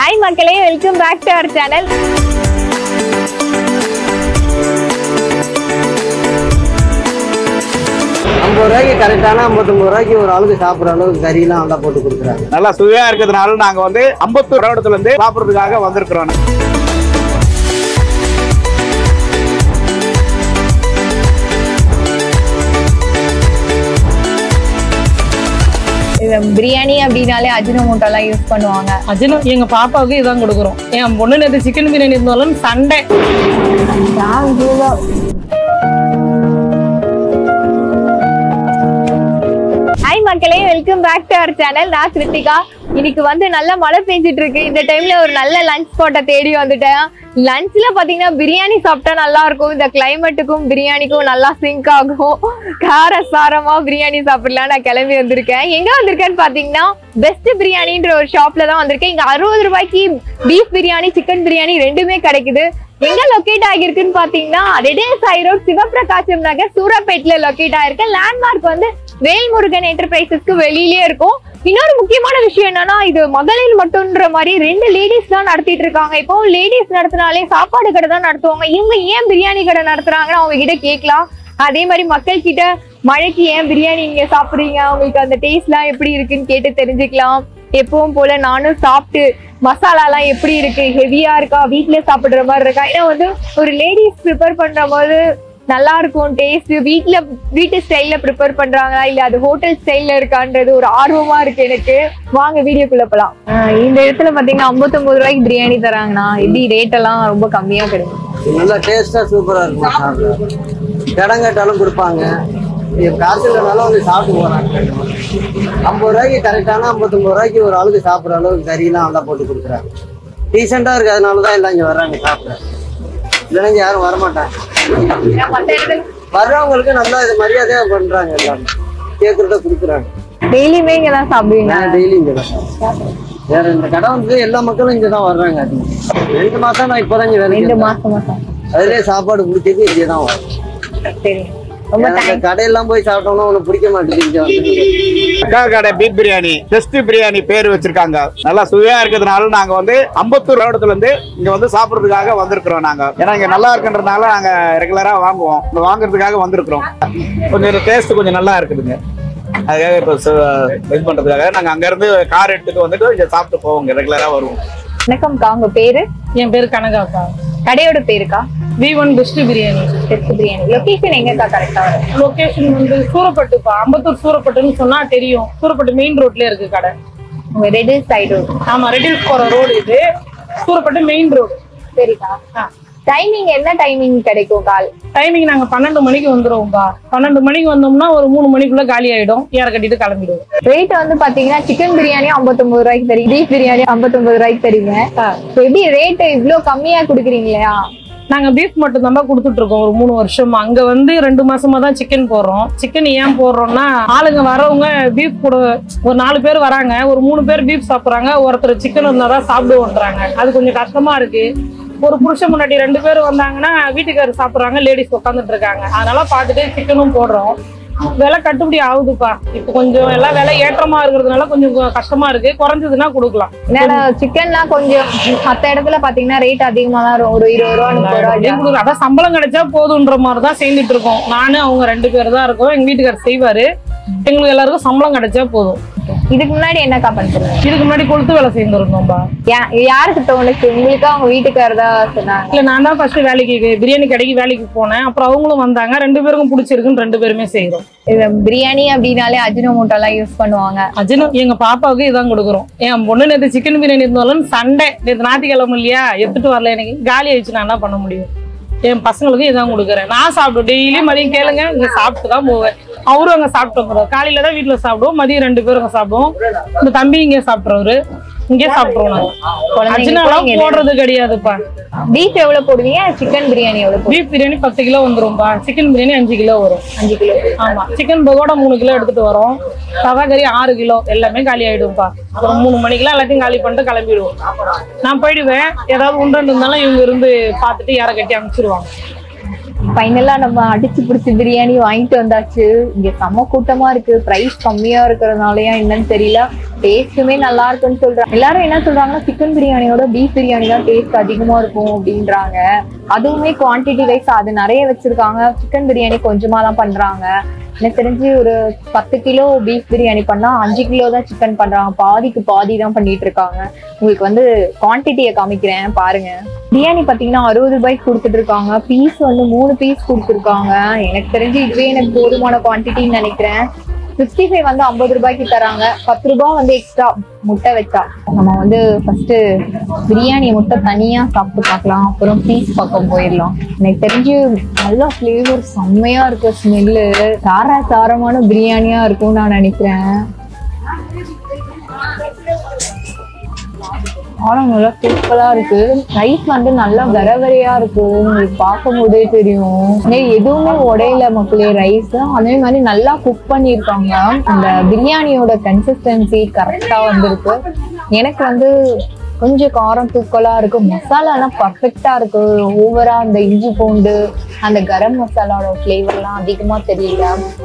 Hi மக்களே, welcome back to our channel. ₹50 கரெக்டான 59 ஒரு ஆளுக்கு சாப்பிடுற அளவுக்கு கறியெல்லாம் நல்லா போட்டு கொடுக்குறாங்க. நல்லா சுவையா இருக்கிறதுனால நாங்க வந்து அம்பத்தூர் இடத்துல இருந்து சாப்பிடுறதுக்காக வந்திருக்கிறோம். பிரியாணி அப்படினாலே அஜினோமோட்டோ எல்லாம் யூஸ் பண்ணுவாங்க. எங்க பாப்பாவுக்கு இதான் கொடுக்குறோம். என் பொண்ணு நேற்று சிக்கன் பிரியாணி இருந்தாலும் சண்டே. ஹாய் மக்களே, welcome back to our channel. நான் கிருத்திகா. இன்னைக்கு வந்து நல்ல மழை பெஞ்சிட்டு இருக்கு. இந்த டைம்ல ஒரு நல்ல லஞ்ச் ஸ்பாட்டை தேடி வந்துட்டேன். லஞ்ச்ல பாத்தீங்கன்னா பிரியாணி சாப்பிட்டா நல்லா இருக்கும். இந்த கிளைமேட்டுக்கும் பிரியாணிக்கும் நல்லா சிங்க் ஆகும். கார சாரமா பிரியாணி சாப்பிடலாம் நான் கிளம்பி வந்திருக்கேன். எங்க வந்திருக்கேன்னு பாத்தீங்கன்னா பெஸ்ட் பிரியாணின்ற ஒரு ஷாப்ல தான் வந்திருக்கேன். இங்க ₹60 பீஃப் பிரியாணி, சிக்கன் பிரியாணி ரெண்டுமே கிடைக்குது. எங்க லொக்கேட் ஆகிருக்குன்னு பாத்தீங்கன்னா ரெடேஸ் ரோட், சிவபிரகாசம் நகர், சூரப்பேட்ல லொக்கேட் ஆயிருக்கு. லேண்ட்மார்க் வந்து வேல்முருகன் என்டர்பிரைசஸ்க்கு வெளியிலேயே இருக்கும். இன்னொரு முக்கியமான விஷயம் என்னன்னா, இது மகளிர் மட்டும்ன்ற மாதிரி 2 லேடிஸ் தான் நடத்திட்டு இருக்காங்க. இப்போ லேடிஸ் நடத்தினாலே சாப்பாடு கடை தான் நடத்துவாங்க. இவங்க ஏன் பிரியாணி கடை நடத்துறாங்கன்னு அவங்க கிட்ட கேட்கலாம். அதே மாதிரி மக்கள் கிட்ட மழைக்கு ஏன் பிரியாணி நீங்க சாப்பிடுறீங்க, அவங்களுக்கு அந்த டேஸ்ட் எல்லாம் எப்படி இருக்குன்னு கேட்டு தெரிஞ்சுக்கலாம். எப்பவும் போல நானும் சாப்பிட்டு மசாலா எல்லாம் எப்படி இருக்கு, ஹெவியா இருக்கா, வீட்டுல சாப்பிடுற மாதிரி இருக்கா, ஏன்னா வந்து ஒரு லேடிஸ் ப்ரிப்பேர் பண்ற போது நல்லா இருக்கும் டேஸ்ட். வீட்டு ஸ்டைல்ல ப்ரிப்பேர் பண்றாங்களா இல்ல அது ஹோட்டல் ஸ்டைல்ல இருக்கான்றது ஒரு ஆர்வமா இருக்கு எனக்கு. வாங்க வீடியோக்குள்ள போலாம். இந்த இடத்துல பாத்தீங்கன்னா ₹59 பிரியாணி தராங்கண்ணா. எப்படி ரேட் எல்லாம் ரொம்ப கம்மியா கிடைக்கும். நல்லா டேஸ்டா சூப்பரா இருக்கும். இடம் கேட்டாலும் கொடுப்பாங்க. காசு இல்லைனாலும் வந்து சாப்பிட்டு போறாங்க. ₹50 கரெக்டான 59 ஒரு ஆளுக்கு சாப்பிடுற அளவுக்கு கறியெல்லாம் நல்லா போட்டு கொடுக்குறாங்க. டீசெண்டா இருக்கு. அதனாலதான் எல்லாம் இங்க வர்றாங்க சாப்பிட. இல்லைன்னா இங்க யாரும் வரமாட்டாங்க. வர்றவங்களுக்கு நல்லா இது மரியாதையா பண்றாங்க. எல்லாமே கேட்கறத கொடுக்குறாங்க. டெய்லியுமே இங்கதான் சாப்பிடுவீங்க? டெய்லி இங்கதான். வேற இந்த கடை வந்து எல்லா மக்களும் இங்கதான் வர்றாங்க. 2 மாசம் நான் இப்பதான் இங்க வேலை. 2 மாசம் அதுலயே சாப்பாடு பிடிச்சது இங்கதான் வரும். சரி, கடையெல்லாம் போய் சாப்பிட்டோம்னா உனக்கு பிடிக்க மாட்டேங்குது. அக்கா கடை பீஃப் பிரியாணி, பெஸ்ட் பிரியாணி பேர் வச்சிருக்காங்க. நல்லா சுவையா இருக்கிறதுனால நாங்க வந்து அம்பத்தூர் இடத்துல இருந்து இங்க வந்து சாப்பிடுறதுக்காக வந்திருக்கிறோம். நாங்க ஏன்னா இங்க நல்லா இருக்குன்றதுனால நாங்க ரெகுலரா வாங்குவோம். இங்க வாங்குறதுக்காக வந்திருக்கிறோம். கொஞ்சம் டேஸ்ட் கொஞ்சம் நல்லா இருக்குதுங்க. அதுக்காக இப்ப இது பண்றதுக்காக நாங்க அங்க இருந்து கார் எடுத்துட்டு வந்துட்டு இங்க சாப்பிட்டு போவோங்க. ரெகுலரா வருவோம். வணக்கம்க்கா, உங்க பேரு? என் பேரு கனகாக்கா. கடையோட பேருக்கா? V1 best biryani. Best biryani. Location எங்கக்கா கரெக்டா வரும்? லொகேஷன் வந்து சூரப்பட்டுப்பா. அம்பத்தூர் சூரப்பட்டுன்னு சொன்னா தெரியும். சூரப்பட்டு மெயின் ரோட்ல இருக்கு கடை. உங்க ரெடில் சைடு? ஆமா, ரெடில் போற ரோடு இது. Surapattu main road. சரிக்கா. டைமிங் என்ன டைமிங் கிடைக்கும்? கால் டைமிங் நாங்க 12 மணிக்கு வந்துருவோம்பா. 12 மணிக்கு வந்தோம்னா ஒரு 3 மணிக்குள்ள காலி ஆயிடும். ஏற கட்டிட்டு கிளம்பிடுவோம். ரேட் வந்து பாத்தீங்கன்னா சிக்கன் பிரியாணி ₹59 தரீங்க, பீஃப் பிரியாணி ₹59 தரீங்க. எப்படி ரேட் இவ்வளவு கம்மியா குடுக்குறீங்களா? நாங்க பீஃப் மட்டும் தான் கொடுத்துட்டு இருக்கோம் ஒரு 3 வருஷமா. அங்க வந்து 2 மாசமா தான் சிக்கன் போடுறோம். சிக்கன் ஏன் போடுறோம்னா, ஆளுங்க வரவங்க பீஃப் கூட ஒரு 4 பேர் வராங்க, ஒரு 3 பேர் பீஃப் சாப்பிடுறாங்க, ஒருத்தர் சிக்கன் இருந்தாதான் சாப்பிடுவோன்றாங்க. அது கொஞ்சம் கஷ்டமா இருக்கு. ஒரு புருஷன் முன்னாடி 2 பேர் வந்தாங்கன்னா வீட்டுக்காரர் சாப்பிடுறாங்க, லேடிஸ் உட்காந்துட்டு இருக்காங்க. அதனால பார்த்துட்டு சிக்கனும் போடுறோம். விலை கட்டுப்படி ஆகுதுப்பா. இப்ப கொஞ்சம் எல்லாம் விலை ஏற்றமா இருக்கிறதுனால கொஞ்சம் கஷ்டமா இருக்கு. குறைஞ்சதுன்னா கொடுக்கலாம். சிக்கன்லாம் கொஞ்சம் மத்த இடத்துல பாத்தீங்கன்னா ரேட் அதிகமா தான் ஒரு ₹20 அதான் சம்பளம் கிடைச்சா போதுன்ற மாதிரிதான் சேர்ந்துட்டு இருக்கோம். நானு அவங்க 2 பேர் தான் இருக்கோம். எங்க வீட்டுக்காரர் செய்வாரு. எங்களுக்கு எல்லாருக்கும் சம்பளம் கிடைச்சா போதும். இதுக்கு முன்னாடி என்னக்கா பண்றீங்க? இதுக்கு முன்னாடி கொளுத்து வேலை செய்திருந்தோம்பா. யாருக்கு தோணுச்சு? உங்களுக்கு அவங்க வீட்டுக்காரர் தான் சொன்னாங்க? இல்ல, நான் தான் ஃபர்ஸ்ட் வேலைக்கு பிரியாணி கடைக்கு வேலைக்கு போனேன். அப்புறம் அவங்களும் வந்தாங்க. 2 பேருக்கும் பிடிச்சிருக்குன்னு 2 பேருமே செய்யறோம். பிரியாணி அப்படினாலே அஜினோமோட்டோ எல்லாம் யூஸ் பண்ணுவாங்க. எங்க பாப்பாவுக்கு இதான் கொடுக்குறோம். என் பொண்ணு நேற்று சிக்கன் பிரியாணி இருந்தாலும் சண்டே, நேற்று ஞாயிற்றுக்கிழமை இல்லையா, எடுத்துட்டு வரல, எனக்கு காலி ஆயிடுச்சு. நான் என்ன பண்ண முடியும்? என் பசங்களுக்கும் இதான் கொடுக்குறேன். நான் சாப்பிடுவேன். டெய்லி மதியம் கேளுங்க, இங்க சாப்பிட்டு தான் போவேன். அவரும் அங்க சாப்பிட்டு வந்துடுவோம். காலையில தான் வீட்டுல சாப்பிடுவோம், மதியம் 2 பேரும் அங்க சாப்பிடுவோம். இந்த தம்பி இங்கே சாப்பிட்றவரு, இங்கே சாப்பிட்ருவோம். நாங்க போடுறது கிடையாதுப்பா. பீஃப் எவ்வளவு போடுவீங்க? சிக்கன் பிரியாணி எவ்வளவு? பீஃப் பிரியாணி 10 கிலோ வந்துரும்பா. சிக்கன் பிரியாணி 5 கிலோ வரும். 5 கிலோ. ஆமா, சிக்கன் பகோடா 3 கிலோ எடுத்துட்டு வரோம். தவா கறி 6 கிலோ. எல்லாமே காலி ஆயிடும்பா. அப்புறம் 3 மணிக்கெல்லாம் எல்லாத்தையும் காலி பண்ணிட்டு கிளம்பிடுவோம். நான் போயிடுவேன். ஏதாவது உண்டு இருந்தாலும் இவங்க இருந்து பார்த்துட்டு யாரை கட்டி அனுப்பிச்சிருவாங்க. ஃபைனலா நம்ம அடிச்சு பிடிச்சி பிரியாணி வாங்கிட்டு வந்தாச்சு. இங்க செம்ம கூட்டமா இருக்கு. பிரைஸ் கம்மியா இருக்கிறதுனாலயா என்னன்னு தெரியல. டேஸ்ட்டுமே நல்லா இருக்குன்னு சொல்றாங்க. எல்லாரும் என்ன சொல்றாங்கன்னா சிக்கன் பிரியாணியோட பீஃப் பிரியாணி தான் டேஸ்ட் அதிகமா இருக்கும் அப்படின்றாங்க. அதுவுமே குவான்டிட்டி வைஸ் அது நிறைய வச்சிருக்காங்க. சிக்கன் பிரியாணி கொஞ்சமா தான் பண்றாங்க. எனக்கு தெரிஞ்சு ஒரு 10 கிலோ பீஃப் பிரியாணி பண்ணா 5 கிலோ தான் சிக்கன் பண்றாங்க. பாதிக்கு பாதி தான் பண்ணிட்டு இருக்காங்க. உங்களுக்கு வந்து குவான்டிட்டியை காமிக்கிறேன் பாருங்க. பிரியாணி பாத்தீங்கன்னா 60 ரூபாய்க்கு கொடுத்துட்டு இருக்காங்க. பீஸ் வந்து 3 பீஸ் கொடுத்துருக்காங்க. எனக்கு தெரிஞ்சு இதுவே எனக்கு போதுமான குவான்டிட்டின்னு நினைக்கிறேன். 65 வந்து 50 ரூபாய்க்கு தராங்க. 10 ரூபாய் வந்து எக்ஸ்ட்ரா முட்டை வச்சா. நம்ம வந்து ஃபர்ஸ்ட் பிரியாணி முட்டை தனியா சாப்பிட்டு பார்க்கலாம். அப்புறம் பீஸ் பக்கம் போயிடலாம். எனக்கு தெரிஞ்சு நல்லா ஃபிளேவர் செம்மையா இருக்கு. ஸ்மெல்லு சாரமான பிரியாணியா இருக்கும்னு நான் நினைக்கிறேன். ஆனா நல்லா சூப்பரா இருக்கு. ரைஸ் வந்து நல்லா வெரையா இருக்கு. உங்களுக்கு பார்க்கும் போதே தெரியும். எதுவுமே உடையில மக்களே ரைஸ். அதே மாதிரி நல்லா குக் பண்ணிருக்காங்க. அந்த பிரியாணியோட கன்சிஸ்டன்சி கரெக்டா வந்திருக்கு. எனக்கு வந்து கொஞ்சம் காரம் தூக்கலா இருக்கு. மசாலா எல்லாம் பர்ஃபெக்டா இருக்கு. ஓவரா அந்த இஞ்சி பூண்டு அந்த கரம் மசாலாவோட ஃபிளேவர்லாம் அதிகமா தெரியல.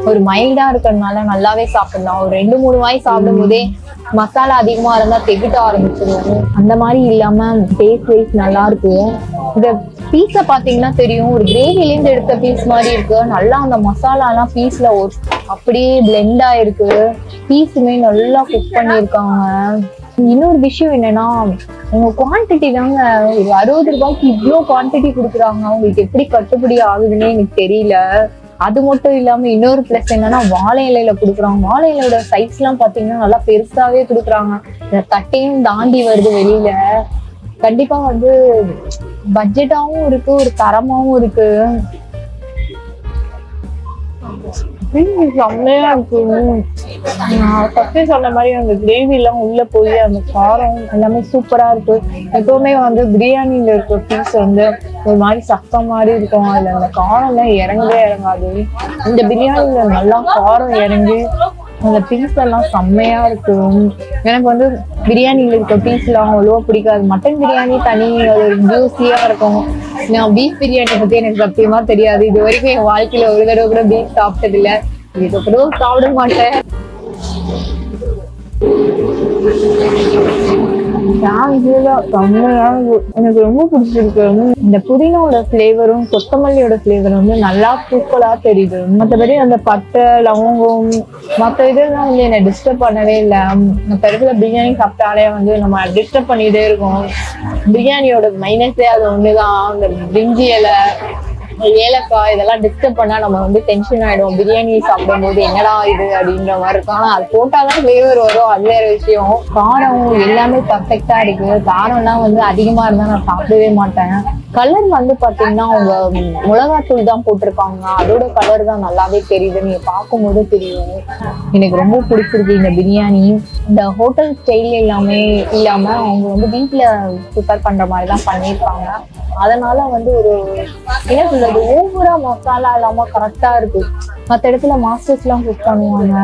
ஒரு மைல்டா இருக்கிறதுனால நல்லாவே சாப்பிடலாம். ஒரு 2-3 வாய் சாப்பிடும் போதே மசாலா அதிகமா இருந்தா தெகிட்ட ஆரம்பிச்சிடும். அந்த மாதிரி இல்லாம டேஸ்ட் வைஸ் நல்லா இருக்கு. இந்த பீஸை பாத்தீங்கன்னா தெரியும். ஒரு கிரேவில இருந்து எடுத்த பீஸ் மாதிரி இருக்கு. நல்லா அந்த மசாலா எல்லாம் பீஸ்ல அப்படியே பிளெண்ட் ஆயிருக்கு. பீஸுமே நல்லா குக் பண்ணிருக்காங்க. இன்னொரு விஷயம் என்னன்னா உங்க குவான்டிட்டி தாங்க. ஒரு 60 ரூபாய்க்கு இவ்வளோ குவான்டிட்டி கொடுக்குறாங்க. அவங்களுக்கு எப்படி கட்டுப்படி ஆகுதுன்னு எனக்கு தெரியல. அது மட்டும் இல்லாம இன்னொரு பிளஸ் என்னன்னா வாழை இலையில கொடுக்குறாங்க. வாழை இலையோட சைஸ் எல்லாம் பாத்தீங்கன்னா நல்லா பெருசாவே கொடுக்குறாங்க. இந்த தட்டையும் தாண்டி வருது வெளியில. கண்டிப்பா வந்து பட்ஜெட்டாவும் இருக்கு, ஒரு தரமாவும் இருக்கு. செம்மையா இருக்கு. நான் ஃபர்ஸ்ட் சொன்ன மாதிரி அந்த கிரேவி எல்லாம் உள்ள போய் அந்த காரம் எல்லாமே சூப்பரா இருக்கு. எப்பவுமே வந்து பிரியாணியில இருக்க பீஸ் வந்து ஒரு மாதிரி சக்க மாதிரி இருக்கும். அதுல அந்த காரம் எல்லாம் இறங்கவே இறங்காது. இந்த பிரியாணியில நல்லா காரம் இறங்கி அந்த பீஸ் எல்லாம் செம்மையா இருக்கும். எனக்கு வந்து பிரியாணியில இருக்க பீஸ் எல்லாம் அவ்வளவா பிடிக்காது. மட்டன் பிரியாணி தனி அது ஜூஸியா இருக்கும். நான் பீஃப் பிரியாணி பத்தி எனக்கு சத்தியமா தெரியாது. இது வரைக்கும் என் வாழ்க்கையில ஒரு தடவை கூட பீஃப் சாப்பிட்டது இல்லை. இதுக்கப்புறம் சாப்பிட மாட்டேன். எனக்கு ரொம்ப பிடிச்சிருக்கு. இந்த புதினாவோட ஃபிளேவரும் கொத்தமல்லியோட ஃபிளேவரும் வந்து நல்லா தூக்கலா தெரியுது. மற்றபடி அந்த பட்டை லவங்கம் மற்ற இதெல்லாம் வந்து என்னை டிஸ்டர்ப் பண்ணவே இல்லை. மற்ற இடத்துல பிரியாணி சாப்பிட்டாலே வந்து நம்ம டிஸ்டர்ப் பண்ணிட்டே இருக்கோம். பிரியாணியோட மைனஸே அது ஒண்ணுதான். அந்த பிரிஞ்சி இலை ஏலக்காய் இதெல்லாம் டிஸ்டர்ப் பண்ணா நம்ம வந்து டென்ஷன் ஆயிடும். பிரியாணி சாப்பிடும் போது என்னடா இது அப்படின்ற மாதிரி இருக்கும். ஆனா அது போட்டாதான் ஃபிளேவர் வரும். அது வேற விஷயம். காரம் எல்லாமே பர்ஃபெக்டா இருக்கு. காரம்லாம் வந்து அதிகமா இருந்தா நான் சாப்பிடவே மாட்டேன். கலர் வந்து பாத்தீங்கன்னா அவங்க மிளகாத்தூள் தான் போட்டிருக்காங்க. அதோட கலர் தான் நல்லாவே தெரியுது. நீங்க பார்க்கும்போது தெரியும். எனக்கு ரொம்ப பிடிச்சிருக்கு இந்த பிரியாணி. இந்த ஹோட்டல் ஸ்டைல் எல்லாமே இல்லாம அவங்க வந்து வீட்டுல ப்ரிப்பேர் பண்ற மாதிரிதான் பண்ணியிருக்காங்க. அதனால வந்து ஒரு என்ன சொல்றது ஓவரா மசாலா இல்லாம கரெக்டா இருக்கு. மற்ற இடத்துல மாஸ்டர்ஸ் எல்லாம் குக் பண்ணுவாங்க.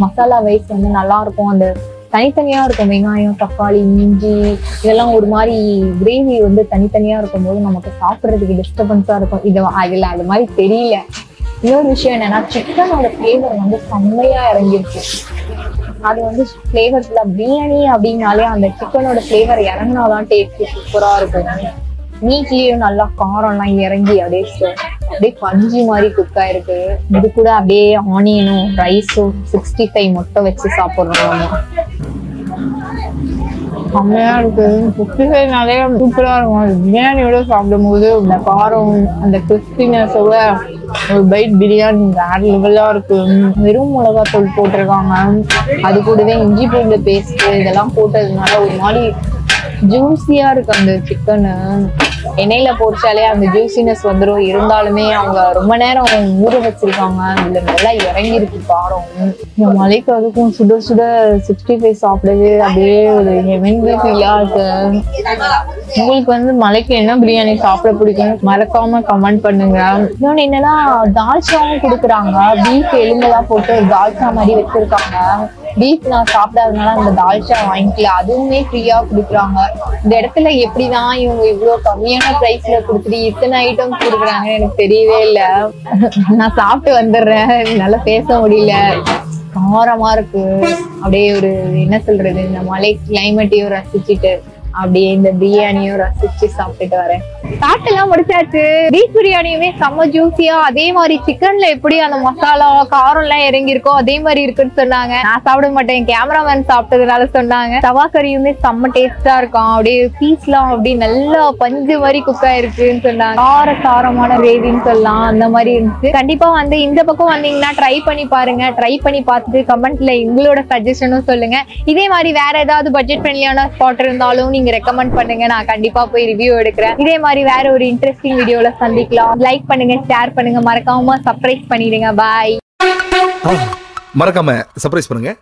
மசாலா வைஸ் வந்து நல்லா இருக்கும். அந்த தனித்தனியா இருக்கும். வெங்காயம் தக்காளி இஞ்சி இதெல்லாம் ஒரு மாதிரி கிரேவி வந்து தனித்தனியா இருக்கும் போது நமக்கு சாப்பிட்றதுக்கு டிஸ்டர்பன்ஸா இருக்கும். இதுல அது மாதிரி தெரியல. இன்னொரு விஷயம் என்னன்னா சிக்கனோட ஃபிளேவர் வந்து செம்மையா இறங்கிருக்கு. அது வந்து ஃபிளேவர்ஸ்ல பிரியாணி அப்படின்னாலே அந்த சிக்கனோட ஃபிளேவர் இறங்கினாதான் டேஸ்ட் சூப்பரா இருக்கும். மீட்லயும் நல்லா காரம் எல்லாம் இறங்கி அப்படியே பஞ்சு மாதிரி குக் ஆயிருக்கு. இது கூட அப்படியே ஆனியனும் ரைஸும் 65 முட்டை வச்சு சாப்பிடுறோம். செம்மையா இருக்கு. 65 சூப்பரா இருக்கும். பிரியாணியோட சாப்பிடும் போது இந்த காரம் அந்த கிறிஸ்பினஸோட ஒரு பைட் பிரியாணி வேற லெவலா இருக்கு. வெறும் மிளகாத்தூள் போட்டிருக்காங்க. அது கூடவே இஞ்சி பூண்டு பேஸ்ட் இதெல்லாம் போட்டதுனால ஒரு மாதிரி ஜூஸியா இருக்கு. அந்த சிக்கனு எண்ணெயில பொரிச்சாலே அந்த ஜூசினஸ் வந்துடும். இருந்தாலுமே அவங்க ரொம்ப நேரம் ஊற வச்சிருக்காங்க. அதுல நல்லா இறங்கி இருக்கு காரம். இந்த மலைக்கு அதுக்கும் சுட சுட 65 சாப்பிடவே அப்படியே ஒரு ஹெவன்லி ஃபீலா இருக்கு. உங்களுக்கு வந்து மலைக்கு என்ன பிரியாணி சாப்பிட பிடிக்கும் மறக்காம கமெண்ட் பண்ணுங்க. இன்னொன்னு என்னன்னா தால்ச்சாவும் கொடுக்குறாங்க. பீஃப் எலும்பெல்லாம் போட்டு தால்ச்சா மாதிரி வச்சிருக்காங்க. பீஃப் நான் சாப்பிடாதனால அந்த தால்ச்சா வாங்கிக்கல, அதுவுமே ஃப்ரீயா கொடுக்குறாங்க. இந்த இடத்துல எப்படிதான் இவங்க இவ்வளவு கம்மியான பிரைஸ்ல கொடுத்துட்டு இத்தனை ஐட்டம்ஸ் கொடுக்குறாங்கன்னு எனக்கு தெரியவே இல்லை. நான் சாப்பிட்டு வந்துடுறேன், நல்லா பேச முடியல, காரமா இருக்கு. அப்படியே ஒரு என்ன சொல்றது, இந்த மலை கிளைமேட்டையும் ரசிச்சுட்டு அப்படியே இந்த பிரியாணியும் ரசிச்சு சாப்பிட்டுட்டு வரேன். சாப்பிட்டுலாம் முடிச்சாச்சு. பீஃப் பிரியாணியுமே செம்ம ஜூசியா, அதே மாதிரி சிக்கன்ல எப்படி அந்த மசாலா காரம் எல்லாம் இறங்கி இருக்கோ அதே மாதிரி இருக்குன்னு சொன்னாங்க. நான் சாப்பிட மாட்டேன், கேமராமேன் சாப்பிட்டதுனால சொன்னாங்க. தவா கறியுமே செம்ம டேஸ்டா இருக்கும், அப்படியே பீஸ்லாம் அப்படியே நல்லா பஞ்சு மாதிரி குக் ஆயிருக்குன்னு சொன்னாங்க. காரமான கிரேவின்னு சொல்லலாம், அந்த மாதிரி இருந்துச்சு. கண்டிப்பா வந்து இந்த பக்கம் வந்தீங்கன்னா ட்ரை பண்ணி பாருங்க. ட்ரை பண்ணி பார்த்துட்டு கமெண்ட்ல எங்களோட சஜஷனும் சொல்லுங்க. இதே மாதிரி வேற ஏதாவது பட்ஜெட் ஃப்ரெண்ட்லியான ஸ்பாட் இருந்தாலும் நீங்க ரெக்கமெண்ட் பண்ணுங்க, நான் கண்டிப்பா போய் ரிவ்யூ எடுக்கிறேன். இதே மாதிரி வேற ஒரு இன்ட்ரெஸ்டிங் வீடியோல சந்திக்கலாம். லைக் பண்ணுங்க, ஷேர் பண்ணுங்க, மறக்காம சப்ஸ்கிரைப் பண்ணிடுங்க. பாய். மறக்காம சர்ப்ரைஸ் பண்ணுங்க.